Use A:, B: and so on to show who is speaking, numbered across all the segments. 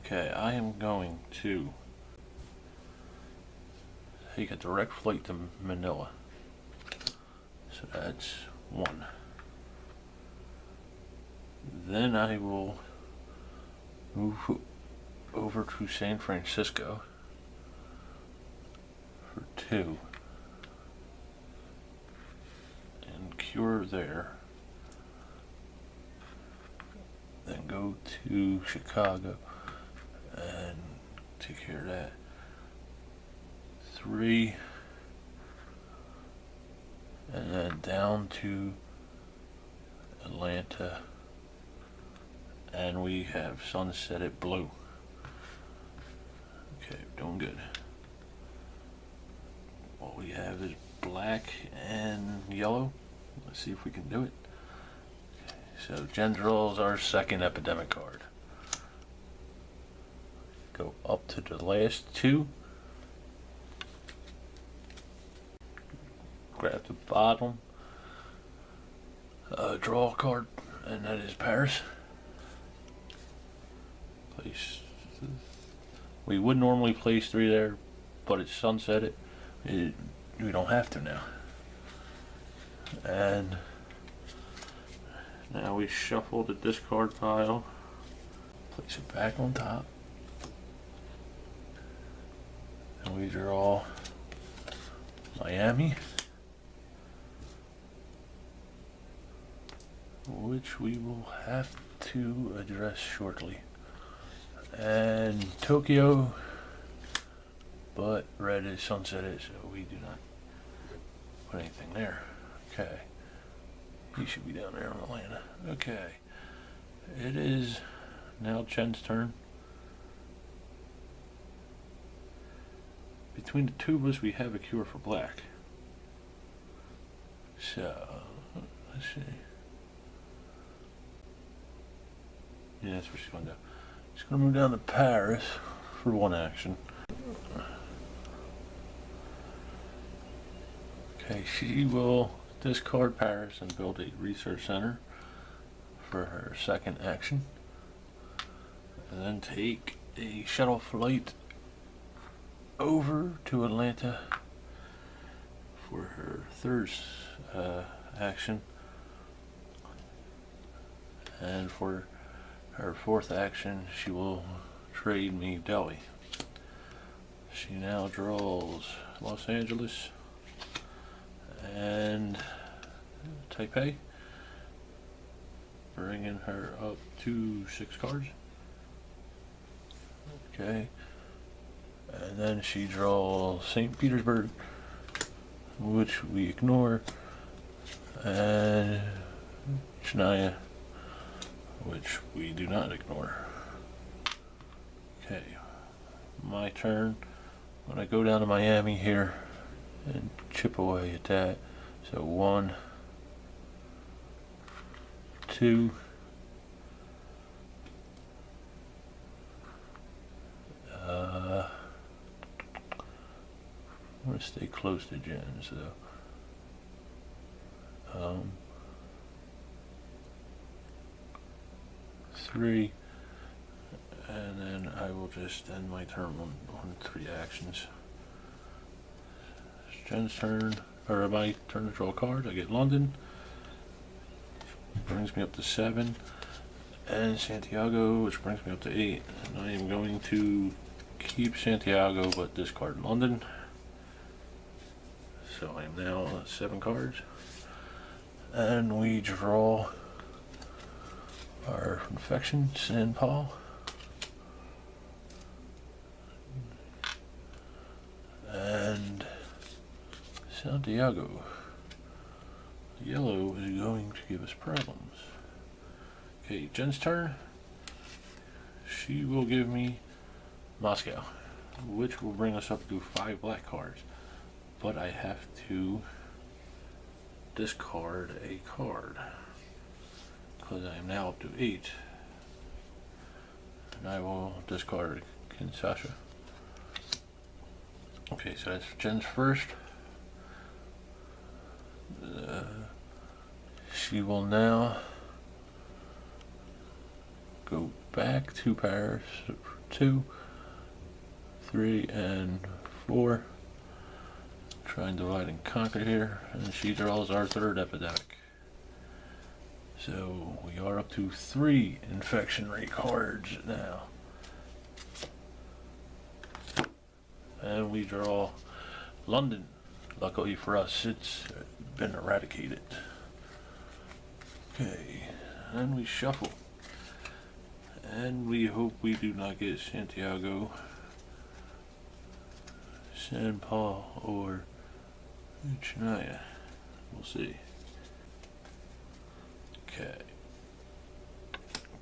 A: Okay, I am going to take a direct flight to Manila. So that's one. Then I will move over to San Francisco for two and cure there. Then go to Chicago and take care of that. Three, and then down to Atlanta, and we have sunset at blue. Okay, doing good. What we have is black and yellow. Let's see if we can do it. Okay, so Jen draws our second epidemic card. Go up to the last two. Grab the bottom. Draw a card, and that is Paris. Place. We would normally place three there, but it's sunsetted. We don't have to now. And now we shuffle the discard pile, place it back on top, and we draw Miami, which we will have to address shortly, and Tokyo, but red is sunsetted, so we do not put anything there. Okay, he should be down there in Atlanta. Okay, it is now Chen's turn. Between the two of us, we have a cure for black. So, let's see. Yeah, that's what she's going to do. She's going to move down to Paris for one action. Okay, she will discard Paris and build a research center for her second action. And then take a shuttle flight over to Atlanta for her third action. And for her fourth action, she will trade me Delhi. She now draws Los Angeles and Taipei, bringing her up to 6 cards. Okay, and then she draws St. Petersburg, which we ignore, and Chennai, which we do not ignore. Okay, my turn. I'm gonna go down to Miami here and chip away at that. So 1, 2, I'm gonna stay close to Jen's though. 3, and then I will just end my turn on 3 actions. It's Jen's turn, or my turn to draw a card. I get London, brings me up to 7, and Santiago, which brings me up to 8. And I am going to keep Santiago but discard London. So I am now 7 cards, and we draw our infection, San Paul, and Santiago. Yellow is going to give us problems. Okay, Jen's turn. She will give me Moscow, which will bring us up to 5 black cards. But I have to discard a card, because I am now up to 8. And I will discard Kinshasa. Okay, so that's Jen's first. She will now go back to Paris 2, 3, and 4. Try and divide and conquer here, and she draws our third epidemic. So we are up to 3 infection rate cards now. And we draw London. Luckily for us, it's been eradicated. Okay, and we shuffle. And we hope we do not get Santiago, San Paul, or Chennai. We'll see. Okay.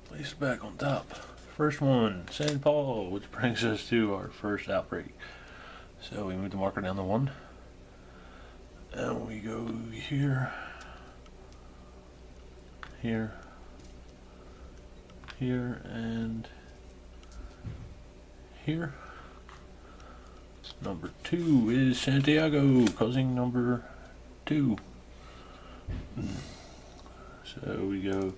A: Place it back on top. First one, San Paul, which brings us to our first outbreak. So we move the marker down to 1. And we go here, here, here, and here. Number 2 is Santiago, causing number 2. So we go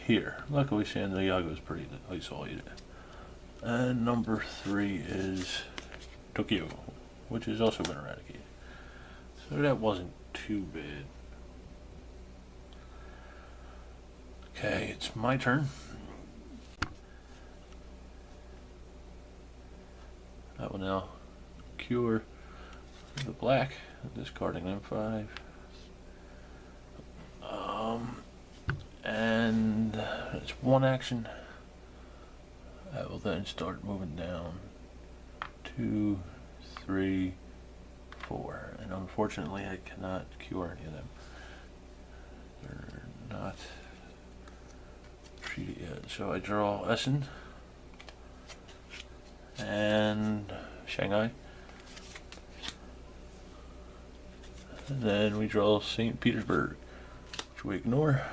A: here. Luckily Santiago is pretty isolated. And number 3 is Tokyo, which has also been eradicated. So that wasn't too bad. Okay, it's my turn. I will now cure the black, discarding them 5. And it's 1 action. I will then start moving down 2, 3, 4, and unfortunately I cannot cure any of them. They're not treated yet. So I draw Essen and Shanghai. And then we draw St. Petersburg, which we ignore.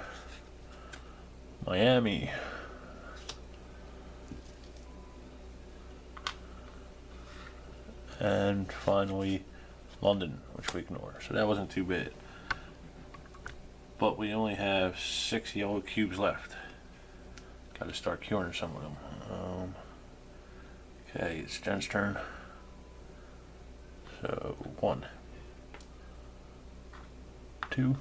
A: Miami. And finally London, which we ignore. So that wasn't too bad. But we only have 6 yellow cubes left. Got to start curing some of them. Okay, it's Jen's turn. So 1, 2,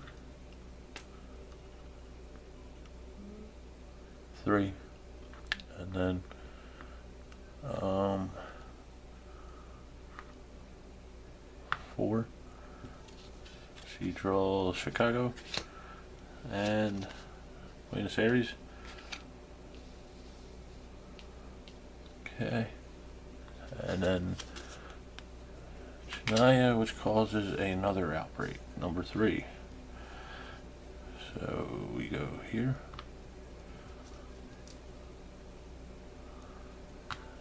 A: 3, and then 4. She draws Chicago and Buenos Aires. Okay, and then Chennai, which causes another outbreak, number 3. So we go here,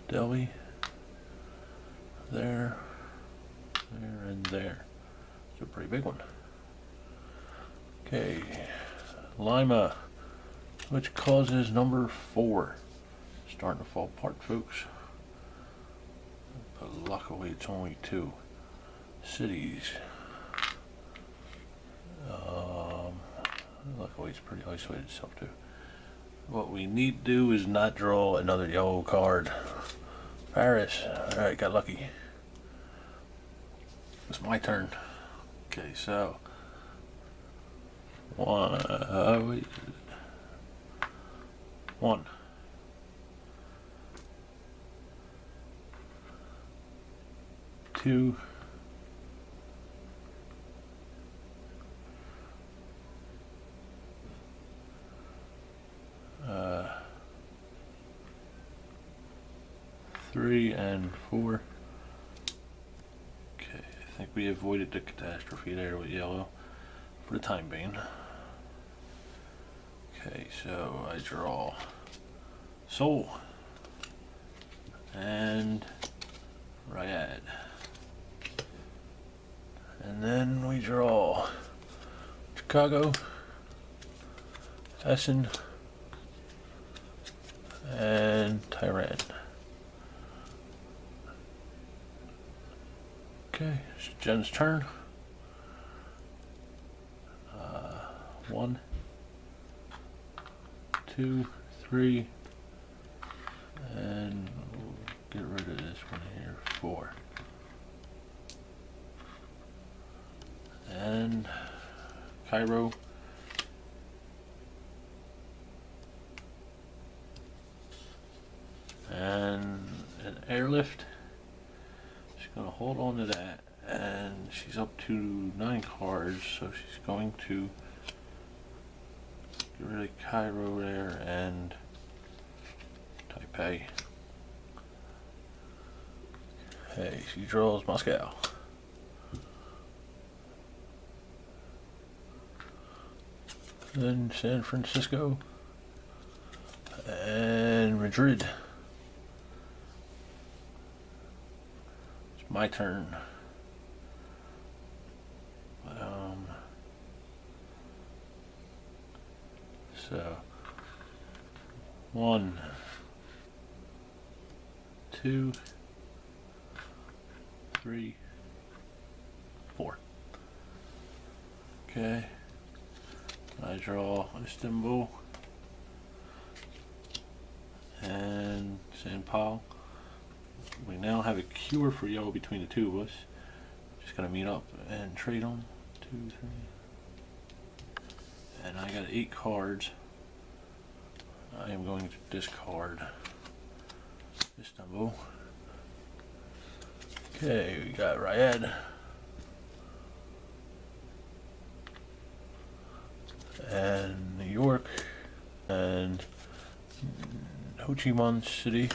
A: Delhi, there, there, and there. It's a pretty big one. Okay, Lima, which causes number 4. Starting to fall apart, folks. But luckily it's only 2 cities. Luckily it's pretty isolated itself too. What we need to do is not draw another yellow card. Paris. Alright, got lucky. It's my turn. Okay, so 1, 2, 3, and 4. Okay, I think we avoided the catastrophe there with yellow for the time being. Okay, so I draw Seoul and Riyadh. And then we draw Chicago, Essen, and Tehran. Okay, it's Jen's turn. 1, 2, 3, and and we'll get rid of this one here, 4. And Cairo. And an airlift. She's going to hold on to that, and she's up to 9 cards, so she's going to get rid of Cairo there and Taipei. Hey, she draws Moscow. Then San Francisco and Madrid. It's my turn. So 1, 2, 3, 4. Okay. I draw Istanbul and St. Paul. We now have a cure for yellow between the two of us. Just gotta meet up and trade them. 2, 3. And I got 8 cards. I am going to discard Istanbul. Okay, we got Riyadh. And New York. And Ho Chi Minh City.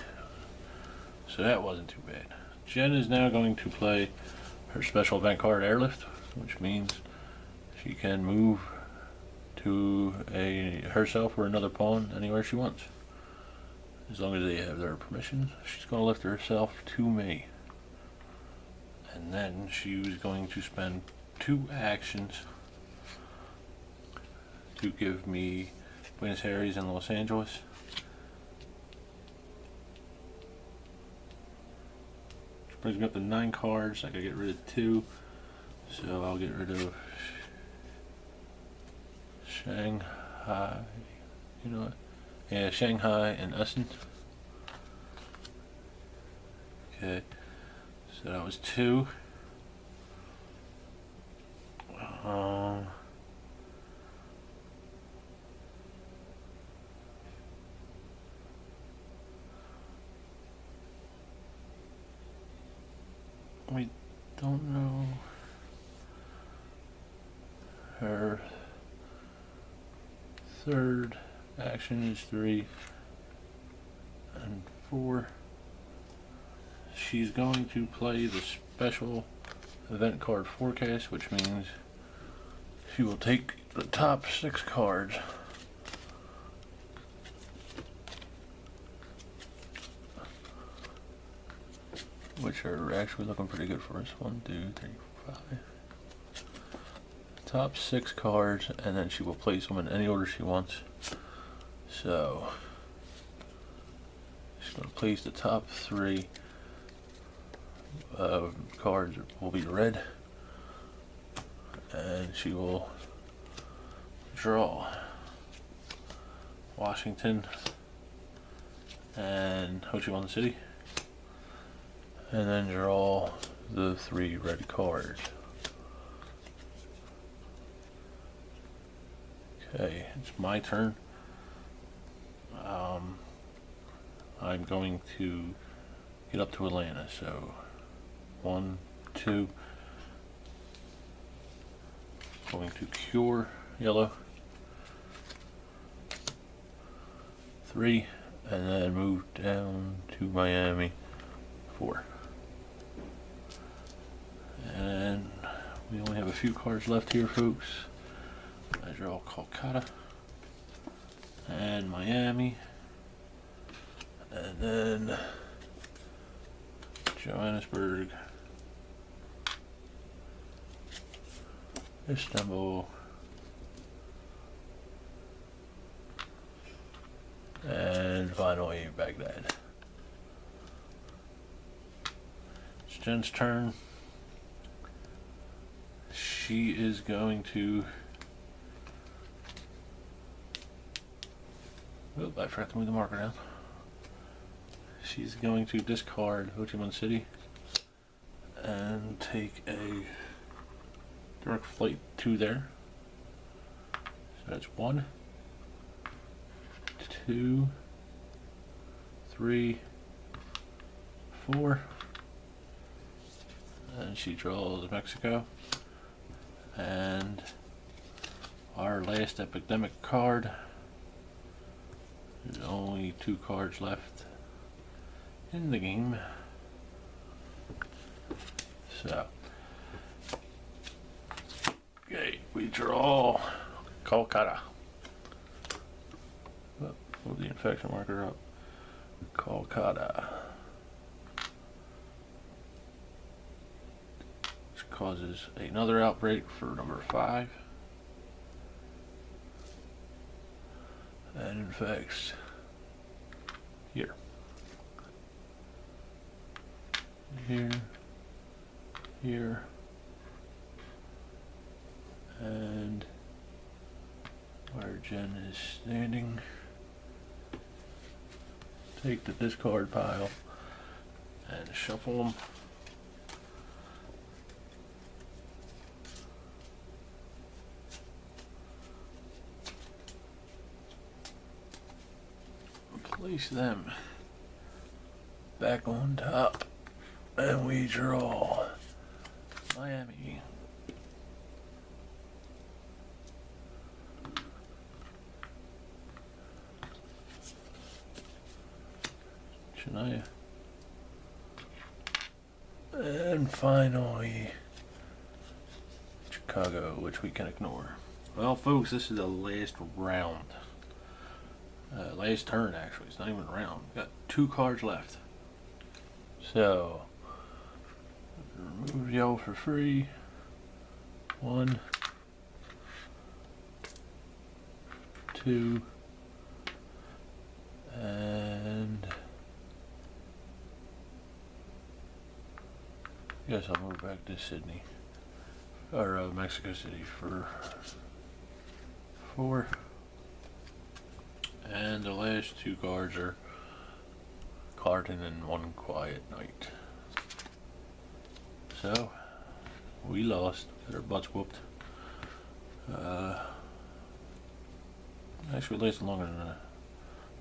A: So that wasn't too bad. Jen is now going to play her special event card Airlift, which means she can move to herself or another pawn anywhere she wants, as long as they have their permission. She's going to lift herself to me, and then she was going to spend 2 actions to give me Buenos Aires and Los Angeles. Which brings me up to 9 cards. I gotta get rid of 2, so I'll get rid of Shanghai, you know what? Yeah, Shanghai and Essen. Okay, so that was 2. We don't know her third action is 3 and 4. She's going to play the special event card forecast, which means she will take the top 6 cards which are actually looking pretty good for us. 1, 2, 3, 4, 5. Top 6 cards, and then she will place them in any order she wants. So she's going to place the top 3 cards will be red, and she will draw Washington and Ho Chi Minh City, and then draw the 3 red cards. Okay, it's my turn. I'm going to get up to Atlanta, so 1, 2, going to cure yellow, 3, and then move down to Miami, 4. And we only have a few cards left here, folks. I draw Kolkata and Miami, and then Johannesburg, Istanbul, and finally Baghdad. It's Jen's turn. She is going to... Oh, I forgot to move the marker down. she's going to discard Ho Chi Minh City and take a direct flight to there. So that's 1, 2, 3, 4, and she draws Mexico. And our last epidemic card. There's only 2 cards left in the game. So, okay, we draw Kolkata. Oh, move the infection marker up. Kolkata. Which causes another outbreak for number 5. And infects here. Here. Here. And where Jen is standing. Take the discard pile and shuffle them. Place them back on top, and we draw Miami. Shania. And finally, Chicago, which we can ignore. Well, folks, this is the last round. Last turn, actually. It's not even a round. We've got 2 cards left. So, remove yellow for free. 1, 2, and I guess I'll move back to Sydney or Mexico City for 4. And the last 2 cards are Carton and One Quiet Night. So, we lost. Got our butts whooped. Actually lasted longer than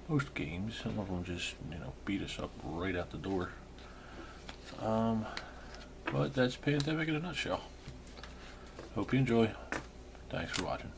A: most games. Some of them just, beat us up right out the door. But that's Pandemic in a nutshell. Hope you enjoy. Thanks for watching.